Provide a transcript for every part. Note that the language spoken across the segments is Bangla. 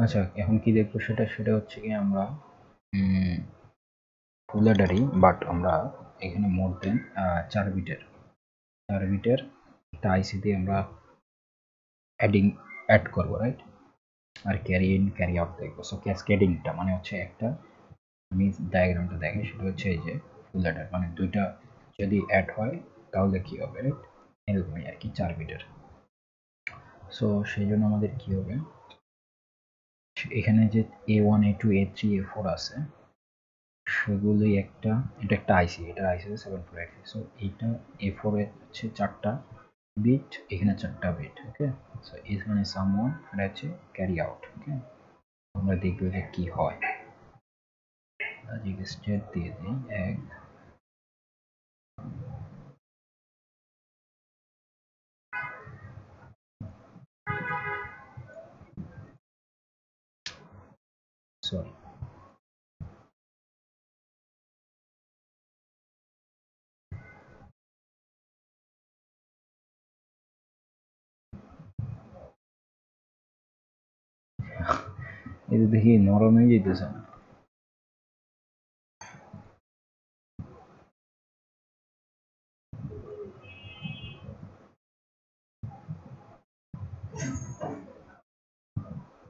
আচ্ছা, এখন কি দেখবো সেটা হচ্ছে কি আমরা ফুল অ্যাডারই, বাট আমরা এখানে মোর দেন 4 বিটের একটা আইসি দিয়ে আমরা অ্যাড করবো, রাইট? আর ক্যারি ইন ক্যারি আউট দেখবো। সো ক্যাসকেডিংটা মানে হচ্ছে একটা, আমি ডায়াগ্রামটা দেখি, সেটা হচ্ছে এই যে ফুল অ্যাডার মানে দুইটা যদি অ্যাড হয় তাহলে কি হবে, রাইট? এরকমই আর কি 4 বিটের। সো সেই জন্য আমাদের কি হবে, এখানে যে A1 A2 A3 A4 আছে সেগুলোই এটা একটা আইসি, এটা আইসি 748। সো এইটা A4 এর হচ্ছে 4টা বিট, এখানে 4টা বিট, ওকে। সো এখানে সামওয়ান, এটা হচ্ছে ক্যারি আউট, ওকে। আমরা দেখবো যে কি হয়। আজকে স্টেট দিয়ে দিই 1, সরি এটা দেখি নরম হয়ে যেতেছে না।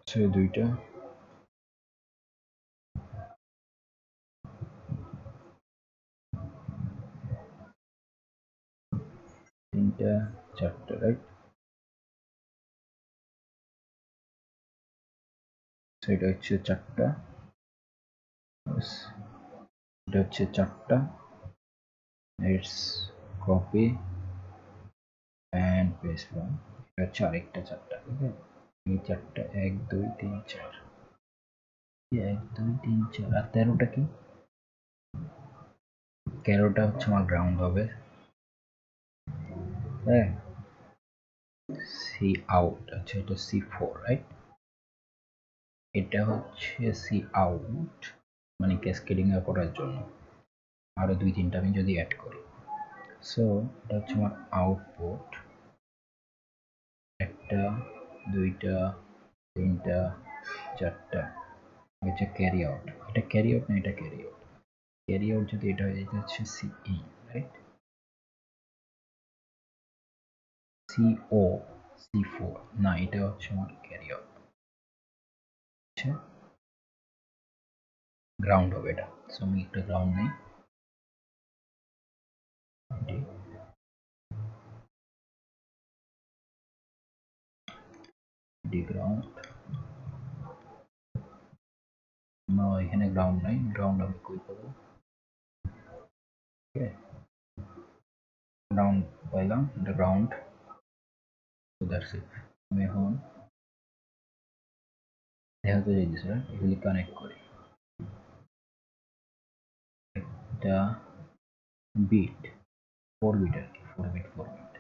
সে দুইটা, তিনটা, 4টা, রাইট? সেটা হচ্ছে 4টা, এটা হচ্ছে 4টা। Let's copy and paste from, এটা হচ্ছে আরেকটা 4টা, ওকে। এই 4টা 1 2 3 4, 1 2 3 4, আর 13টা কি? 13টা হচ্ছে আমার গ্রাউন্ড হবে, হ্যাঁ। সি আউট, আচ্ছা এটা C4, রাইট? এটা হচ্ছে সি আউট মানে ক্যাসকেডিং এ করার জন্য আরো 2-3টা আমি যদি অ্যাড করি। সো এটা হচ্ছে আমার আউটপুট, 1টা 2টা 3টা 4টা, হচ্ছে ক্যারি আউট। এটা ক্যারি আউট না, এটা ক্যারি আউট। ক্যারি আউট যদি এটা হয়, এটা হচ্ছে সিই, রাইট? সিও, C4 না, এটা হচ্ছে আমার ক্যারি আউট, আচ্ছা গ্রাউন্ড হবে এটা। সো আমি একটা গ্রাউন্ড নেই, ডি গ্রাউন্ড, না এখানে গ্রাউন্ড নাই, গ্রাউন্ড আমি কই পাবো? ওকে, গ্রাউন্ড পাইলাম, এটা গ্রাউন্ড। সো দ্যাটস ইট। আমি এখন দেখাতে চাইতেছি, এগুলি কানেক্ট করি। একটা বিট, 4 বিট আর কি, 4 বিট 4 বিট।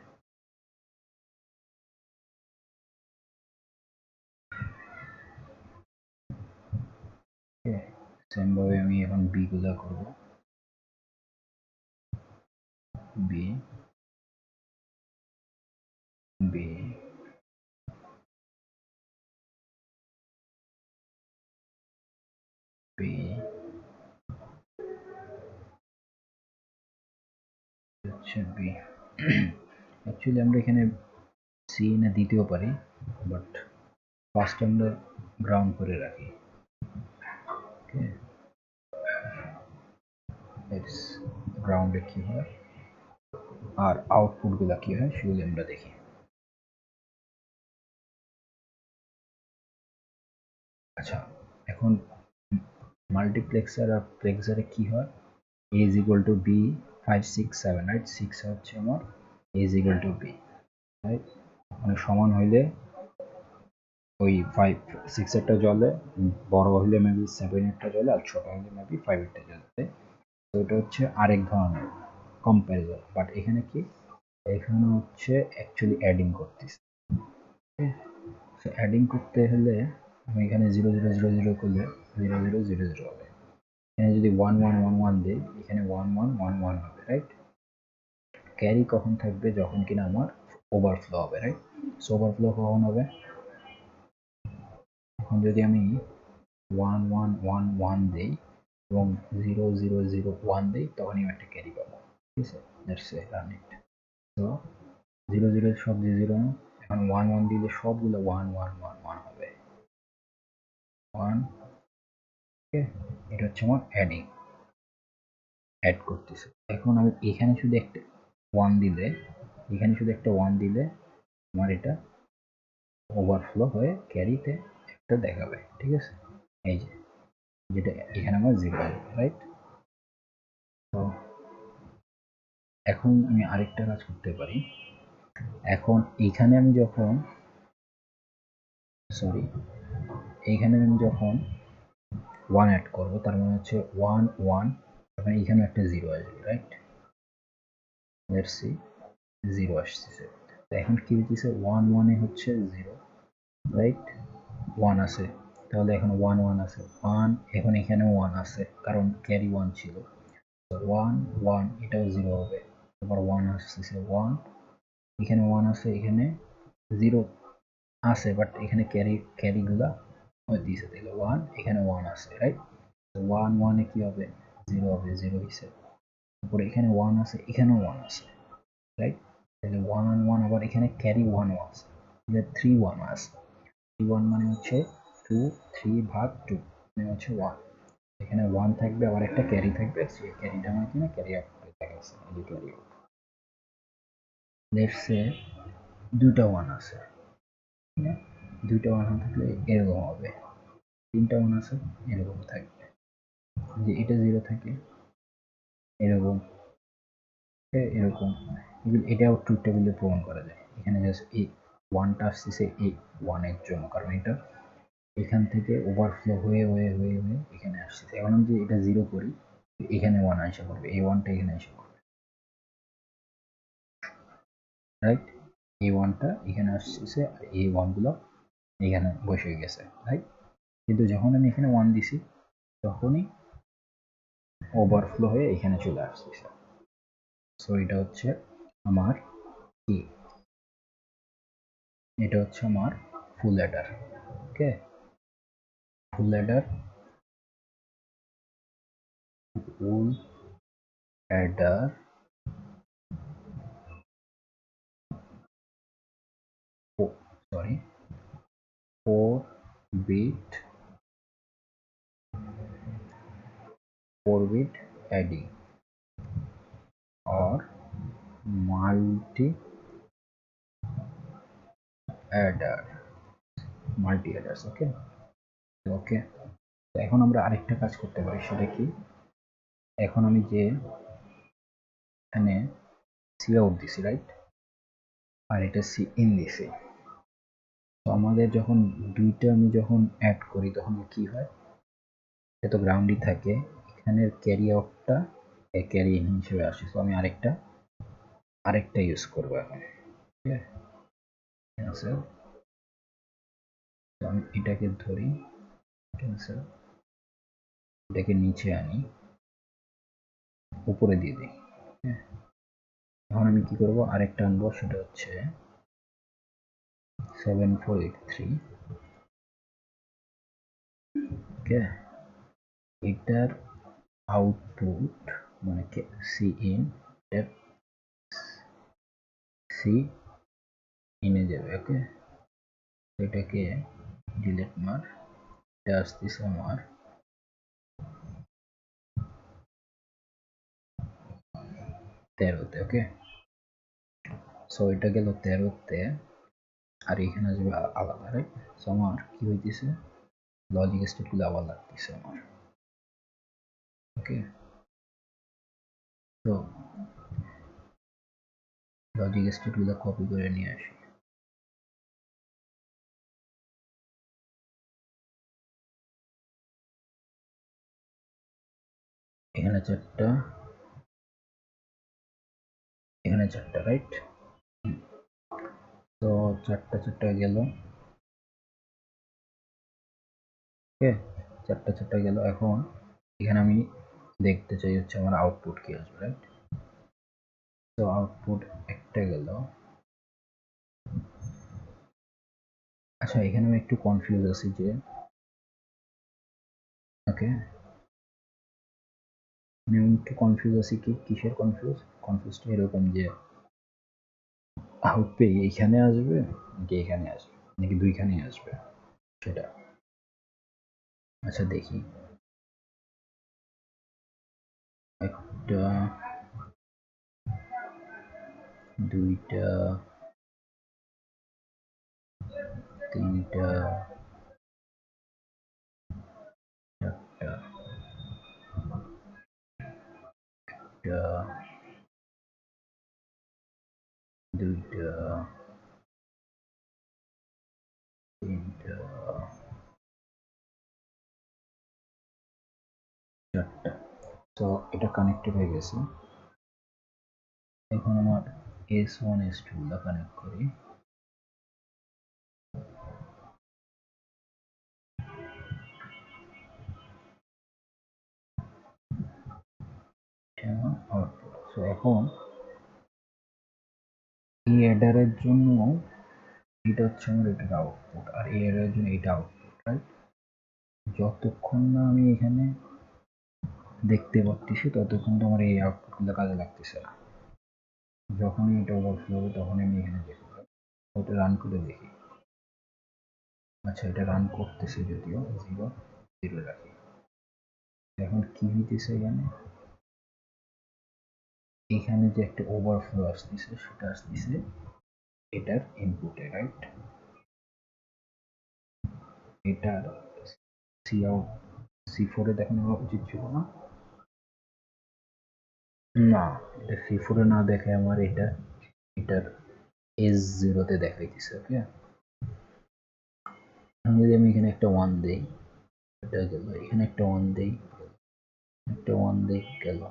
সেম ভাবে আমি এখন বি গুলা করবো, বি বি বি, হচ্ছে বি। অ্যাকচুয়ালি আমরা এখানে সি না দিতেও পারি, বাট ফার্স্ট আমরা গ্রাউন্ড করে রাখি, ওকে। গ্রাউন্ডে কি হয় আর আউটপুট গুলা কি হয় সেগুলো আমরা দেখি। আচ্ছা, এখন মাল্টিপ্লেক্সার আর প্লেক্সারে কি হয়, a is equal to b 5 6 7, right? 6 হচ্ছে আমার a is equal to b, right? মানে সমান হইলে ওই 5 6 এরটা জ্বলে, বড় হইলে মেবি 7 এরটা জ্বলে, আর ছোট হইলে মেবি 5 এরটা জ্বলে। তো এটা হচ্ছে আরেক ধরনের কম্প্যারিজন, বাট এখানে কি, এখানে হচ্ছে অ্যাকচুয়ালি অ্যাডিং করতেছি। সো অ্যাডিং করতে হলে আমি এখানে 0 0 0 0 করলে 0 0 0 0 হবে। এখানে যদি 1 1 1 1 দিই, এখানে 1 1 1 1 হবে, রাইট? ক্যারি কখন থাকবে, যখন কিনা আমার ওভারফ্লো হবে, রাইট? সো ওভারফ্লো কখন হবে, এখন যদি আমি 1 1 1 1 দেই এবং 0 0 0 1 দেই তখন আমি একটা ক্যারি পাবো, ঠিক আছে? লেটস সে রান ইট। তো 0 0 সব যে 0 না, এখন 1 1 দিলে সবগুলো 1 1 1 1 হবে 1। ওকে, এটা হচ্ছে আমার অ্যাডিং, অ্যাড করতেছে। এখন আমি এখানে শুধু একটা 1 দিলে, এখানে শুধু একটা 1 দিলে আমার এটা ওভারফ্লো হয়ে ক্যারিতে একটা দেখাবে, ঠিক আছে? এই যে যেটা এখানে আমার 0 হবে, রাইট? তো এখন আমি আরেকটা কাজ করতে পারি। এখন এইখানে আমি যখন এইখানে আমি যখন 1 অ্যাড করবো তার মানে হচ্ছে 1 1, তখন এখানে একটা 0 আসবে, রাইট? লেটস সি 0 আসছে। তো এখন কি হইতেছে 1 1 এ হচ্ছে 0, রাইট? 1 আছে, তাহলে এখন 1 1 আছে 1, এখন এখানে 1 আছে কারণ ক্যারি 1 ছিল। 1 1 এটাও 0 হবে, আবার 1 আসতেছে 1, এখানে 1 আছে, এখানে 0 আছে বাট এখানে ক্যারিগুলা দিয়েছে, তাহলে 1 এখানে 1 আছে, রাইট? 1 1 এ কি হবে 0 হবে, 0 হইছে। তারপরে এখানে 1 আছে, এখানেও 1 আছে, রাইট? তাহলে 1 1 আবার এখানে ক্যারি 1 আছে, তাহলে 3 1 আছে। 3 1 মানে হচ্ছে 2 3 ভাগ 2 মানে হচ্ছে 1। এখানে 1 থাকবে, আবার একটা ক্যারি থাকবে, সেই ক্যারিটা আমার কিনা ক্যারি আউট করে দেখাচ্ছে, এই যে ক্যারি আউট। লেটস সে দুইটা 1 আছে, দুইটা 1 থাকলে এরকম হবে, তিনটা 1 আছে এরকম থাকবে, যে এটা 0 থাকে এরকম, এরকম। এটাও ট্রুথ টেবিলে প্রমাণ করা যায়। এখানে জাস্ট এই 1টা আসতেছে এই 1 এর জন্য, কারণ এটা এখান থেকে ওভারফ্লো হয়ে হয়ে হয়ে হয়ে এখানে আসছে। এখন আমি যদি এটা 0 করি এখানে 1 আসা করবে, এই 1টা এখানে আসা করবে, রাইট? এই 1টা এখানে আসছে আর এই 1 গুলো এখানে বসে গেছে, রাইট? কিন্তু যখন আমি এখানে 1 দিছি তখনই ওভারফ্লো হয়ে এখানে চলে আসতেছে। সো এটা হচ্ছে আমার কি, এটা হচ্ছে আমার ফুল Eder. Okay, full Eder, full Eder sorry 4 bit 4 bit adding or multi adders। ওকে ওকে, এখন আমরা আরেকটা কাজ করতে পারি, সেটা কি? এখন আমি যে এখানে সি আউট দিছি, রাইট? আর এটা সি ইন দিছি, তো আমাদের যখন দুইটা আমি যখন অ্যাড করি তখন কি হয়, এটা তো গ্রাউন্ডই থাকে, এখানের ক্যারি আউটটা ক্যারি ইন হিসেবে আসে। তো আমি আরেকটা ইউজ করবো এখন, ঠিক আছে? তো আমি এটাকে ধরি, ঠিক আছে, এটাকে নিচে আনি, উপরে দিয়ে দিই। এখন আমি কি করব, আরেকটা আনবো, সেটা হচ্ছে 7483। ওকে, এটার আউটপুট মানে সি ইন, সি ইনে যাবে। ওকে, এটাকে ডিলিট মার, এটা আসতেছে আমার 13তে। ওকে, সো এটা গেল 13তে, আর এখানে আসবে আলাদা, রাইট? সো আমার কি হইতেছে, লজিক স্টেটগুলো আবার লাগতেছে আমার। ওকে, তো লজিক স্টেটগুলো কপি করে নিয়ে আসি। এখানে 4টা, এখানে 4টা, রাইট? তো 4টা গেল। ওকে, 4টা গেল। এখন এখানে আমি দেখতে চাই হচ্ছে আমার আউটপুট কি আসবে, রাইট? তো আউটপুট একটা গেল, আচ্ছা এখানে আমি একটু কনফিউজ আছি যে ওকে আমি একটু কনফিউজ আছি কিসের কনফিউজটা এরকম যে আউটপে এইখানে আসবে নাকি এখানে আসবে নাকি দুইখানেই আসবে সেটা। আচ্ছা দেখি একটা দুইটা তিনটা চারটা একটা দুইটা তিনটা চারটা। তো এটা কানেক্টেড হয়ে গেছে। এখন আমার S1 S2 গুলো কানেক্ট করি। আউটপুট। সো এখন এই অ্যাডারের জন্য এটা হচ্ছে আমার এটার আউটপুট আর এই অ্যাডারের জন্য এটা আউটপুট, রাইট? যতক্ষণ না আমি এখানে দেখতে পাচ্ছি ততক্ষণ তো আমার এই আউটপুটগুলো কাজে লাগতেছে না। যখনই এটা ওভারফ্লো হবে তখনই আমি এখানে দেখবো। ওটা রান করে দেখি। আচ্ছা এটা রান করতেছে যদিও 0 রাখি। এখন কি হইতেছে এখানে যে একটা ওভারফ্লো আসতেছে সেটা আসতেছে এটার ইনপুটে, রাইট? এটার সি আউট C4 এ দেখানো উচিত ছিল না। না, এটা C4 এ না দেখে আমার এটার S0 তে দেখাইতেছে। ওকে, যদি আমি এখানে একটা 1 দেই এটা গেল, এখানে একটা 1 দেই একটা 1 দেই গেল।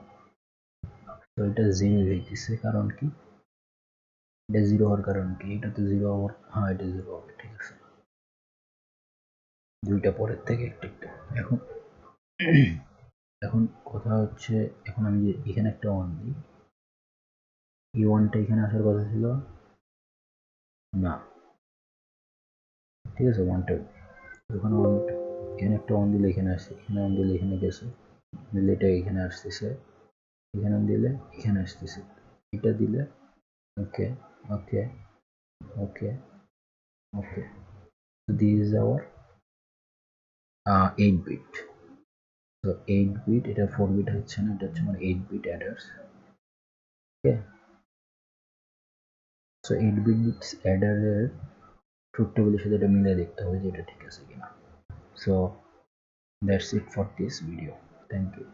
তো এটা 0 হইতেছে কারণ কি? এটা 0 হওয়ার কারণ কি? এটা তো 0 হওয়ার, হ্যাঁ এটা 0 হবে, ঠিক আছে। দুইটা পরের থেকে একটা একটা। এখন এখন কথা হচ্ছে এখন আমি যে এখানে একটা 1 দিই, এই 1টা এখানে আসার কথা ছিল না, ঠিক আছে। 1টা ওখানে 1টা এখানে একটা 1 দিলে এখানে আসছে, এখানে 1 দিলে এখানে গেছে, দিলে এটা এখানে আসতেছে, এখানে দিলে এখানে আসতেছে, এটা দিলে ওকে ওকে ওকে ওকে। So this is our 8 bit. So 8 bit, এটা 4 bit হচ্ছে না, এটা হচ্ছে আমার 8 bit adders। ওকে, সো 8 bit adder এর ট্রুথ টেবিলের সাথে এটা মিলে দেখতে হবে যে এটা ঠিক আছে কিনা। So that's it for this video, thank you.